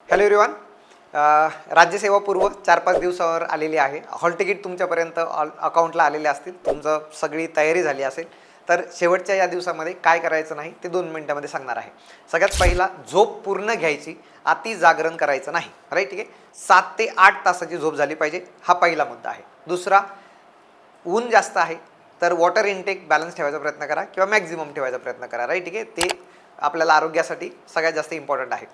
Hello everyone. राज्यसेवा पूर्व 4-5 दिवसावर आलेली आहे. हॉल तिकीट तुमच्यापर्यंत अकाउंटला आलेले असतील. तुमचं सगळी तयारी झाली असेल. तर शेवटच्या या दिवसामध्ये काय करायचं नाही ते 2 मिनिटांमध्ये सांगणार आहे. सगळ्यात पहिला, झोप पूर्ण घ्यायची, अति जागरण करायचं नाही. राईट, ठीक आहे. 7 ते 8 तासाची झोप झाली पाहिजे, हा पहिला मुद्दा आहे. दुसरा, ऊन जास्त आहे तर वॉटर इनटेक बॅलन्स ठेवायचा प्रयत्न करा किंवा मॅक्झिमम ठेवायचा प्रयत्न करा. राईट, ठीक आहे. ते आपल्याला आरोग्यासाठी सगळ्यात जास्त इम्पॉर्टंट आहे.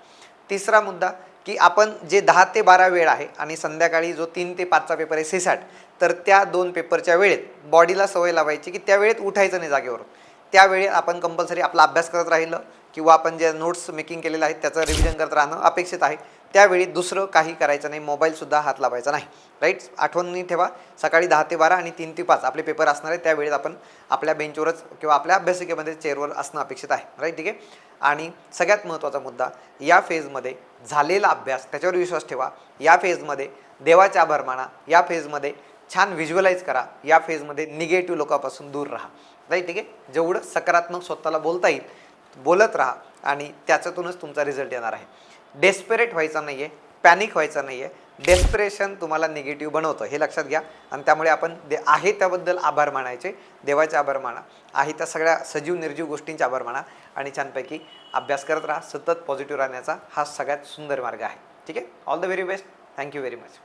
तिसरा मुद्दा, की आपण जे 10 ते 12 वेळ आहे आणि संध्याकाळी जो 3 ते 5चा पेपर आहे सीसॅट, तर त्या 2 पेपरच्या वेळेत बॉडीला सवय लावायची की त्या वेळेत उठायचं नाही जागेवरून. त्यावेळी आपण कंपल्सरी आपला अभ्यास करत राहिलं किंवा आपण जे नोट्स मेकिंग केलेलं आहे त्याचं रिव्हिजन करत राहणं अपेक्षित आहे. त्यावेळी दुसरं काही करायचं नाही, मोबाईलसुद्धा हात लावायचा नाही. राईट, आठवणी ठेवा. सकाळी 10 ते 12 आणि 3 ते 5 आपले पेपर असणार आहे. त्यावेळेस आपण आपल्या बेंचवरच किंवा आपल्या अभ्यासिकेमध्ये चेअरवर असणं अपेक्षित आहे. राईट, ठीक आहे. आणि सगळ्यात महत्त्वाचा मुद्दा, या फेजमध्ये झालेला अभ्यास त्याच्यावर विश्वास ठेवा. या फेजमध्ये देवाचे आभार माना. या फेजमध्ये छान व्हिज्युअलाइज करा. या फेजमध्ये निगेटिव्ह लोकांपासून दूर राहा. राईट, ठीक आहे. जेवढं सकारात्मक स्वतःला बोलता येईल बोलत राहा आणि त्याच्यातूनच तुमचा रिझल्ट येणार आहे. डेस्परेट व्हायचं नाही आहे, पॅनिक व्हायचं नाही आहे. डेस्परेशन तुम्हाला निगेटिव्ह बनवतं, हे लक्षात घ्या. आणि त्यामुळे आपण आहे त्याबद्दल आभार मानायचे. देवाचे आभार माना, आहे त्या सगळ्या सजीव निर्जीव गोष्टींचे आभार माना आणि छानपैकी अभ्यास करत राहा. सतत पॉझिटिव्ह राहण्याचा हा सगळ्यात सुंदर मार्ग आहे. ठीक आहे. All the very best. Thank you very much.